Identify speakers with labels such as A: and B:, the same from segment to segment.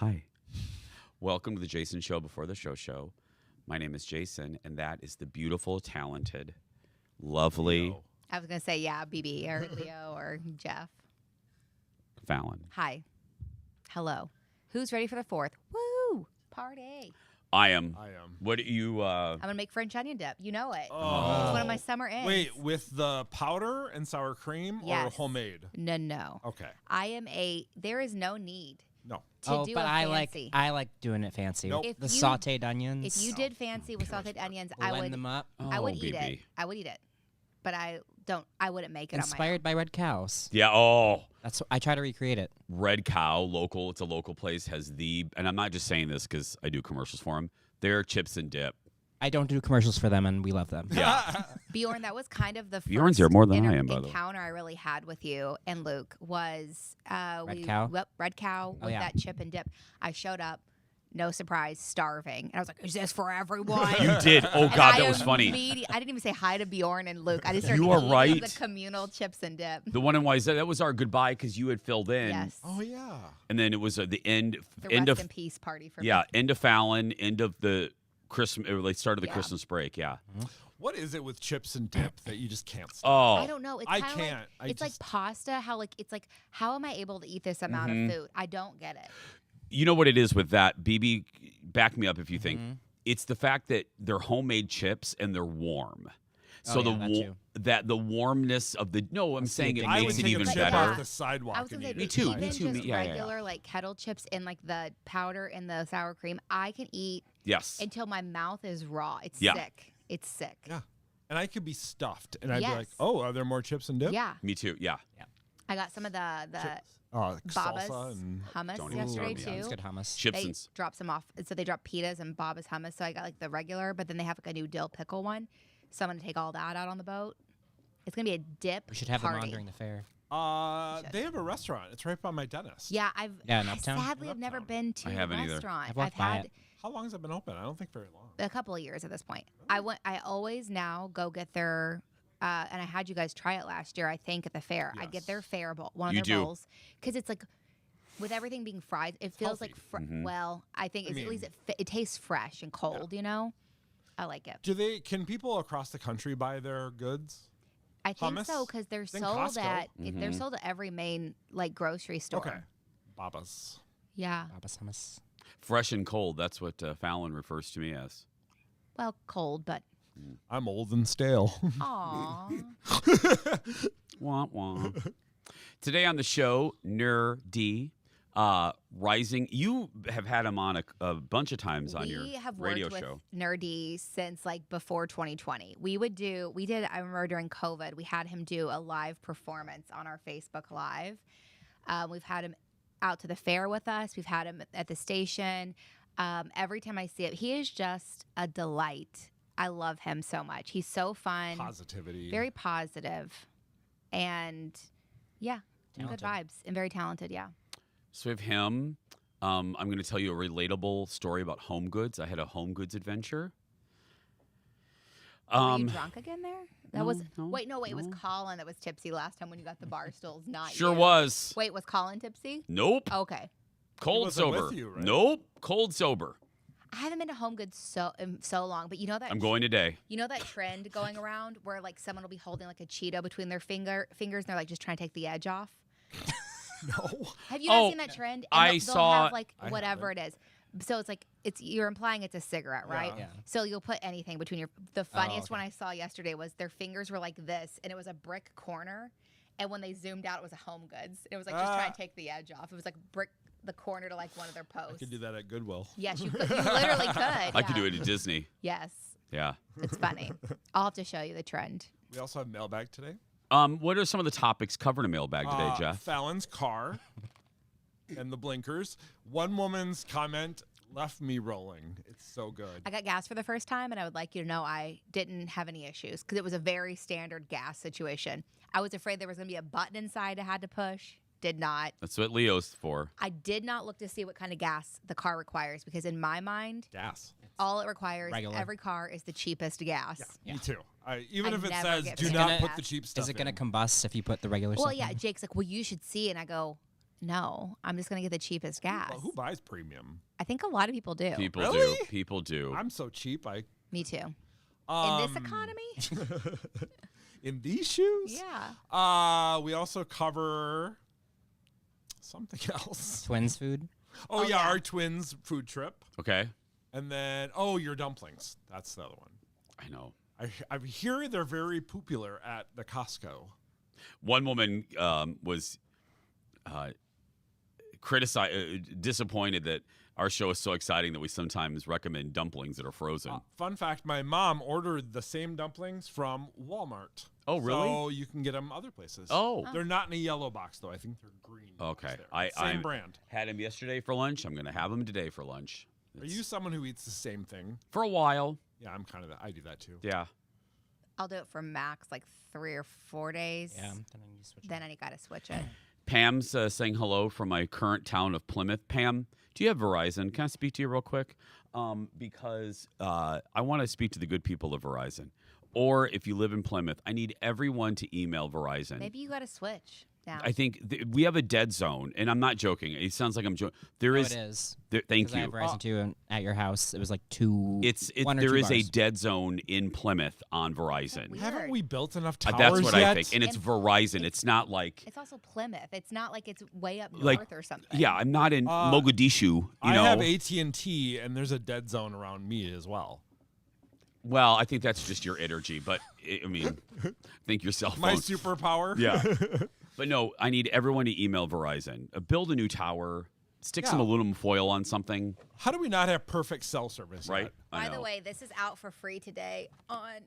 A: Hi. Welcome to the Jason Show Before the Show. My name is Jason, and that is the beautiful, talented, lovely
B: Leo.
C: I was going to say, yeah, BB or Leo or Jeff.
A: Fallon.
C: Hi. Hello. Who's ready for the 4th? Woo! Party.
A: I am.
B: What
A: do you...
C: I'm going to make French onion dip. You know it.
B: Oh.
C: It's one of my summer ends.
B: Wait, with the powder and sour cream or
C: Yes.
B: homemade?
C: No.
B: Okay.
C: There is no need
B: No.
C: to do
D: but
C: a
D: I
C: fancy.
D: like doing it fancy.
B: Nope.
C: If
D: The
C: you-
D: sautéed onions.
C: If you did fancy with sauteed onions, I
D: blend
C: would
D: them up.
C: I would eat
A: BB.
C: it. I would eat it. But I wouldn't make it
D: Inspired by red cows.
A: Yeah, oh.
D: I try to recreate it.
A: Red Cow, local. It's a local place. Has the... And I'm not just saying this because I do commercials for them. Their chips and dip.
D: I don't do commercials for them, and we love them.
A: Yeah.
C: on my own. Bjorn, that was kind of the first
A: Bjorn's here more than I am, by the way.
C: encounter I really had with you and Luke was
D: Red Cow?
C: Yep, Red Cow with
D: yeah.
C: that chip and dip. I showed up, no surprise, starving. And I was like, is this for everyone?
A: You did. Oh,
C: And
A: God,
C: I
A: that was funny.
C: I didn't even say hi to Bjorn and Luke. I just started
A: You are
C: eating
A: right.
C: the communal chips and dip.
A: The one in Wayzata, that was our goodbye because you had filled in.
C: Yes.
B: Oh, yeah.
A: And then it was the end
C: The
A: end
C: rest
A: of...
C: in peace party for
A: Yeah,
C: me.
A: end of Fallon, end of the Christmas... Or like start of the
C: Yeah.
A: Christmas break, yeah.
B: What is it with chips and dip that you just can't stop?
A: Oh.
C: I don't know. It's
B: I
C: kinda
B: can't. I
C: It's like
B: just-
C: pasta. How am I able to eat this amount
A: Mm-hmm.
C: of food? I don't get it.
A: You know what it is with that, BB? Back me up if you think.
D: Mm-hmm.
A: It's the fact that they're homemade chips and they're warm. So
D: Oh, yeah, that too.
A: the warmness of the... No, I'm saying it
D: addicting.
B: I
A: makes
B: would
A: it
B: take
A: even
B: a chip
A: better.
B: off the sidewalk
C: I was
B: and
C: gonna say,
B: eat
A: Me
B: it.
A: too,
C: even
A: me too,
C: just
A: yeah, yeah, yeah.
C: regular like kettle chips and like the powder and the sour cream, I can eat
A: Yes.
C: until my mouth is raw. It's
A: Yeah.
C: sick. It's sick.
B: Yeah. And I could be stuffed, and I'd be
C: Yes.
B: like, oh, are there more chips and dip?
C: Yeah.
A: Me too, yeah.
C: I got some of the
B: Like
C: Baba's
B: salsa and...
C: hummus
A: Don't even
C: yesterday
A: start me
C: too.
A: on
D: It's good hummus.
A: Chips
C: They
A: and...
C: drop some off. So they drop pitas and Baba's hummus. So I got like the regular, but then they have like a new dill pickle one. So I'm gonna take all that out on the boat. It's gonna be a dip
D: We should have
C: party.
D: them on during the fair.
B: they have a restaurant. It's right by my dentist.
C: Yeah,
D: in Uptown?
C: sadly I've never been to
A: I
C: the
A: haven't either.
C: restaurant.
D: I've walked by
C: had
D: it.
B: How long has it been open? I don't think very long.
C: a couple of years at this point. I always now go get their and I had you guys try it last year, I think, at the fair. I get
B: Yes.
C: their fair bowl, one of
A: You
C: their
A: do.
C: bowls, because it's like with everything being fried, it feels like
B: Healthy.
C: well, I think it's, at least it tastes fresh and cold. You know, I like it.
B: Can people across the country buy their goods?
C: I think
B: hummus?
C: so because they're
B: It's in
C: sold
B: Costco.
C: at they're sold at every main like grocery store.
B: Okay. Baba's.
C: Yeah.
D: Baba's hummus.
A: Fresh and cold, that's what Fallon refers to me as.
C: Well, cold, but
B: I'm old and stale.
C: aw.
A: Wah, wah. Today on the show, D, Rising. You have had him on a bunch of times on your
C: We have
A: radio
C: worked
A: show.
C: with Nerdy since like before 2020. I remember during COVID, we had him do a live performance on our Facebook Live. We've had him out to the fair with us. We've had him at the station. Every time I see it, he is just a delight. I love him so much. He's so fun,
B: Positivity.
C: very positive, and yeah, good
D: Talented.
C: vibes and very talented. Yeah.
A: So we have him. I'm going to tell you a relatable story about home goods. I had a home goods adventure.
C: Were you drunk again there? That
A: no,
C: was
A: no,
C: wait, no, it was
A: no.
C: Colin that was tipsy last time when you got the bar stools, not
A: Sure
C: you.
A: was.
C: Wait, was Colin tipsy?
A: Nope.
C: Okay.
A: Cold
B: wasn't with
A: sober.
B: you, right?
A: Nope. Cold sober.
C: I haven't been to Home Goods so long, but you know that
A: I'm going today.
C: You know that trend going around where like someone will be holding like a Cheeto between their fingers and they're like just trying to take the edge off?
B: No.
C: Have you not
A: Oh,
C: seen that trend? And
A: I
C: they'll
A: saw-
C: have like
B: I
C: whatever it is. So it's like you're implying it's a cigarette, right?
D: Yeah.
C: So you'll put anything between your. The funniest
D: okay.
C: one I saw yesterday was their fingers were like this, and it was a brick corner. And when they zoomed out, it was a Home Goods. It was like just trying to take the edge off. It was like brick the corner to like one of their posts.
B: I could do that at Goodwill.
C: Yes, you could. You literally could.
A: I could do it at Disney.
C: Yes,
A: Yeah.
C: it's funny. I'll have to show you the trend.
B: We also have Mailbag today.
A: What are some of the topics covered in Mailbag today, Jeff?
B: Fallon's car and the blinkers. One woman's comment left me rolling. It's so good.
C: I got gas for the first time, and I would like you to know I didn't have any issues because it was a very standard gas situation. I was afraid there was going to be a button inside I had to push. Did not.
A: That's what Leo's for.
C: I did not look to see what kind of gas the car requires because in my mind,
B: Gas.
C: all it requires,
D: Regular.
C: every car is the cheapest gas.
B: Me too. Even
C: I
B: if it
C: never
B: says
C: get
B: do
C: picked
B: not
C: up
B: put
C: that.
B: the cheap stuff
D: Is it going to
B: in.
D: combust if you put the regular
C: Well,
D: stuff
C: yeah,
D: in?
C: Jake's like, well, you should see. And I go, no, I'm just gonna get the cheapest gas.
B: Well, who buys premium?
C: I think a lot of people do.
A: People
B: Really?
A: do. People do.
B: I'm so cheap.
C: Me too. In this economy?
B: In these shoes?
C: Yeah.
B: We also cover something else.
D: Twins food.
B: Oh, yeah,
C: yeah.
B: our twins food trip.
A: Okay.
B: And then, your dumplings. That's the other one.
A: I know.
B: I hear they're very popular at the Costco.
A: One woman was disappointed that our show is so exciting that we sometimes recommend dumplings that are frozen.
B: Fun fact, my mom ordered the same dumplings from Walmart.
A: Oh, really?
B: So you can get them other places.
A: Oh.
B: They're not in a yellow box, though. I think they're green.
A: Okay.
B: Same brand.
A: Had them yesterday for lunch. I'm going to have them today for lunch.
B: Are you someone who eats the same thing?
A: For a while.
B: Yeah, I'm kind of that. I do that too.
A: Yeah.
C: I'll do it for max like 3 or 4 days.
D: Yeah. Then I need to switch.
C: Then I gotta switch it.
A: Pam's saying hello from my current town of Plymouth. Pam, do you have Verizon? Can I speak to you real quick? Because I want to speak to the good people of Verizon. Or if you live in Plymouth, I need everyone to email Verizon.
C: Maybe you gotta switch now.
A: I think we have a dead zone, and I'm not joking. It sounds like I'm joking. There is.
D: It is.
A: Thank
D: 'Cause I
A: you.
D: have Verizon too, and at your house, it was like two. one or
A: There
D: two
A: is a
D: bars.
A: dead zone in Plymouth on Verizon.
C: Weird.
B: Haven't we built enough towers
A: That's what
B: yet?
A: I think, and it's Verizon. It's not like.
C: It's also Plymouth. It's not like it's way up north
A: Like,
C: or something.
A: Yeah, I'm not in Mogadishu. You
B: I
A: know.
B: have AT&T, and there's a dead zone around me as well.
A: Well, I think that's just your energy, but I mean, think your cell phone.
B: My superpower?
A: Yeah. But no, I need everyone to email Verizon. Build a new tower. Stick some
B: Yeah.
A: aluminum foil on something.
B: How do we not have perfect cell service
A: Right.
B: yet?
A: I
C: By the
A: know.
C: way, this is out for free today on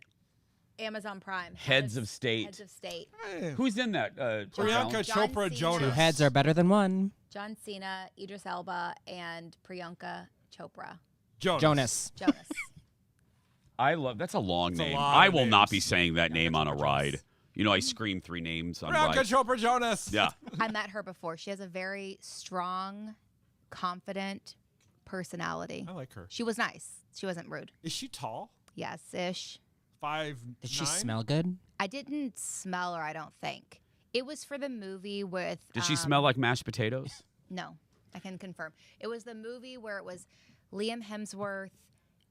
C: Amazon Prime.
A: Heads of State.
C: Heads of State.
A: Who's in that?
B: Priyanka
C: John
B: Chopra
C: Cena.
B: Jonas.
D: Two heads are better than one.
C: John Cena, Idris Elba, and Priyanka Chopra.
D: Jonas.
C: Jonas.
A: I love. That's a long
B: It's a
A: name.
B: lot
A: I
B: of
A: will not
B: names.
A: be saying that name on a
B: Chopra
A: ride.
B: Jonas.
A: You know, I scream 3 names on
B: Priyanka
A: rides.
B: Chopra Jonas.
A: Yeah.
C: I met her before. She has a very strong, confident personality.
B: I like her.
C: She was nice. She wasn't rude.
B: Is she tall?
C: Yes-ish.
B: 5'9"?
D: Did she smell good?
C: I didn't smell her, I don't think. It was for the movie with...
A: Did she smell like mashed potatoes?
C: No, I can confirm. It was the movie where it was Liam Hemsworth,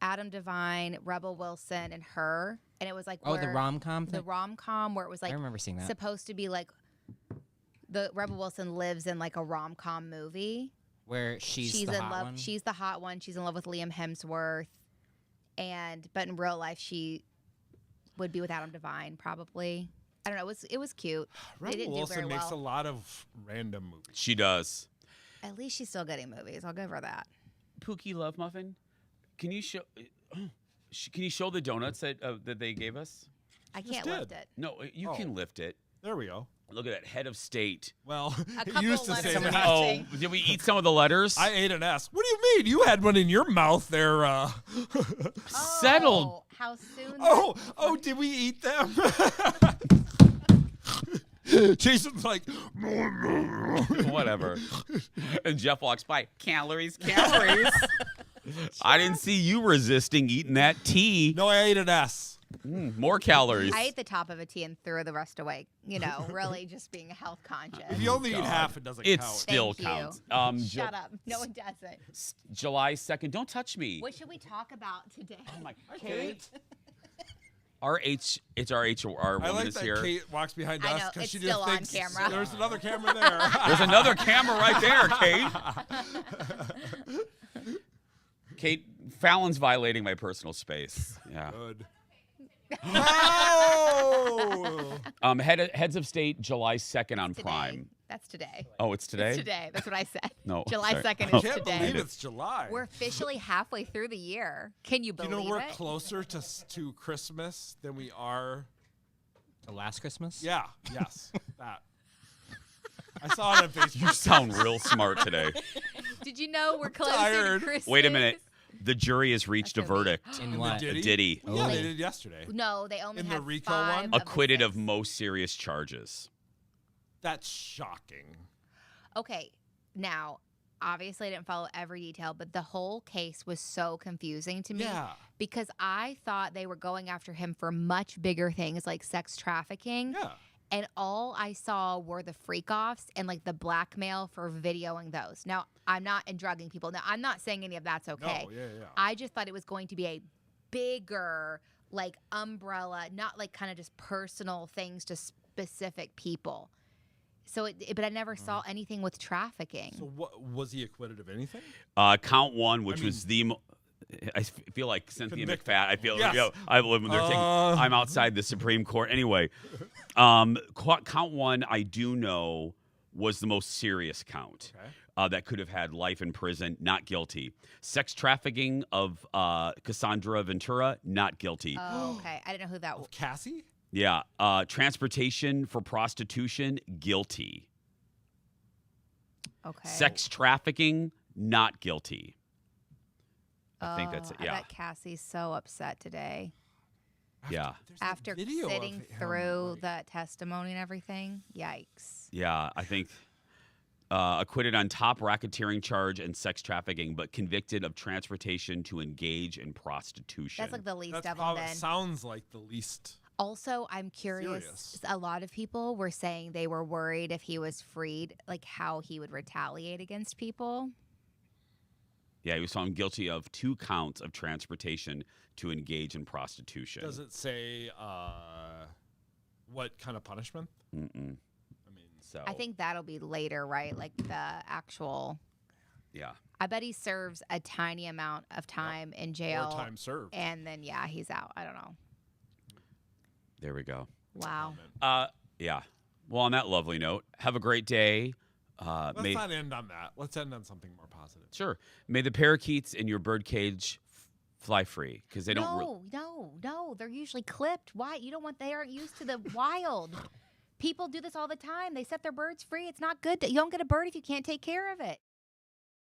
C: Adam Devine, Rebel Wilson, and her. And it was like
D: Oh, the
C: where-
D: rom-com
C: The
D: thing?
C: rom-com where it was like
D: I remember seeing that.
C: supposed to be like the Rebel Wilson lives in like a rom-com movie.
D: Where she's the
C: in
D: hot
C: love.
D: one?
C: She's the hot one. She's in love with Liam Hemsworth, but in real life she would be with Adam Devine probably. I don't know. It was cute. They
B: Rebel
C: didn't do
B: Wilson
C: very
B: makes a
C: well.
B: lot of random movies.
A: She does.
C: At least she's still getting movies. I'll give her that.
A: Pookie Love Muffin, can you show? Can you show the donuts that they gave us?
C: I
B: Just
C: can't
B: did.
C: lift it.
A: No, you
B: Oh.
A: can lift it.
B: There we go.
A: Look at that head of state.
B: Well,
C: A
B: it
C: couple
B: used to
C: letters
B: say
C: are
B: that.
A: Oh, did we eat some of the letters?
B: I ate an S. What do you mean? You had one in your mouth there.
A: Settled.
C: Oh, how soon?
B: Oh, did we eat them? Jason's like,
A: Whatever. And Jeff walks by. Calories, calories. I didn't see you resisting eating that tea.
B: no, I ate an S.
A: More calories.
C: I ate the top of a tea and threw the rest away. You know, really just being health conscious.
B: If you only eat
A: God.
B: half, it doesn't
A: It
B: count.
A: still
C: Thank you.
A: counts.
C: Shut up. No, it doesn't.
A: July 2nd. Don't touch me.
C: What should we talk about today?
A: Oh my
B: Kate.
A: it's our HR
B: I
A: woman
B: like
A: is
B: that
A: here.
B: Kate walks behind
C: I
B: us
C: know,
B: because
C: it's
B: she
C: still
B: just
C: on
B: thinks
C: camera.
B: there's another camera there.
A: There's another camera right there, Kate. Kate, Fallon's violating my personal space. Yeah.
B: Good. Oh!
A: Heads of State, July 2nd on
C: Today.
A: Prime.
C: That's today.
A: Oh, it's today?
C: It's today. That's what I said.
A: No,
C: July
A: sorry.
C: 2nd
A: Oh.
C: is
B: Can't
C: today.
B: believe it's July.
C: We're officially halfway through the year. Can you
B: you
C: believe
B: know we're
C: it?
B: closer to Christmas than we are.
D: The last Christmas?
B: Yeah. Yes. That. I saw it on Facebook.
A: You sound real smart today.
C: Did you know we're closer
B: tired.
C: to Christmas?
A: Wait a minute. The jury has reached a
C: That's okay.
A: verdict.
D: In
B: The
D: what?
B: Diddy?
A: Diddy.
B: Yeah, they
C: Really?
B: did yesterday.
C: No, they only
B: In
C: had
B: the RICO
C: 5
B: one?
C: of the
A: Acquitted of
C: 6.
A: most serious charges.
B: That's shocking.
C: Okay, now, obviously I didn't follow every detail, but the whole case was so confusing to me
B: Yeah.
C: because I thought they were going after him for much bigger things like sex trafficking.
B: Yeah.
C: And all I saw were the freak offs and like the blackmail for videoing those. Now, I'm not in drugging people. Now, I'm not saying any of that's okay.
B: No, yeah.
C: I just thought it was going to be a bigger like umbrella, not like kind of just personal things to specific people. So, but I never saw anything with trafficking.
B: So what was he acquitted of anything?
A: Count one, which was I feel like Cynthia
B: Convicted.
A: McFadden. I feel
B: Yes.
A: I'm outside the Supreme Court anyway. Count one, I do know, was the most serious count.
B: Okay.
A: That could have had life in prison, not guilty. Sex trafficking of Cassandra Ventura, not guilty.
C: Oh, okay. I didn't know who that was.
B: Of Cassie?
A: Yeah. Transportation for prostitution, guilty.
C: Okay.
A: Sex trafficking, not guilty. I think that's it.
C: I
A: Yeah.
C: bet Cassie's so upset today
A: Yeah.
B: There's that
C: after
B: video of
C: sitting
B: him,
C: through
B: like-
C: the testimony and everything. Yikes.
A: Yeah. I think acquitted on top racketeering charge and sex trafficking, but convicted of transportation to engage in prostitution.
C: That's like the least
B: That's
C: of them
B: probably
C: then.
B: sounds like the least.
C: Also, I'm curious.
B: Serious.
C: A lot of people were saying they were worried if he was freed, like how he would retaliate against people.
A: Yeah, he was found guilty of 2 counts of transportation to engage in prostitution.
B: Does it say what kind of punishment?
A: Mm-mm.
B: I mean,
A: So
C: I think that'll be later, right? Like the actual.
A: yeah.
C: I bet he serves a tiny amount of time in jail.
B: more time served.
C: And then, yeah, he's out. I don't know.
A: There we go.
C: Wow.
A: Yeah. Well, on that lovely note, have a great day.
B: Let's
A: May,
B: not end on that. Let's end on something more positive.
A: sure. May the parakeets in your birdcage fly free because they don't.
C: No. They're usually clipped. Why? You don't want, they aren't used to the wild. People do this all the time. They set their birds free. It's not good. You don't get a bird if you can't take care of it.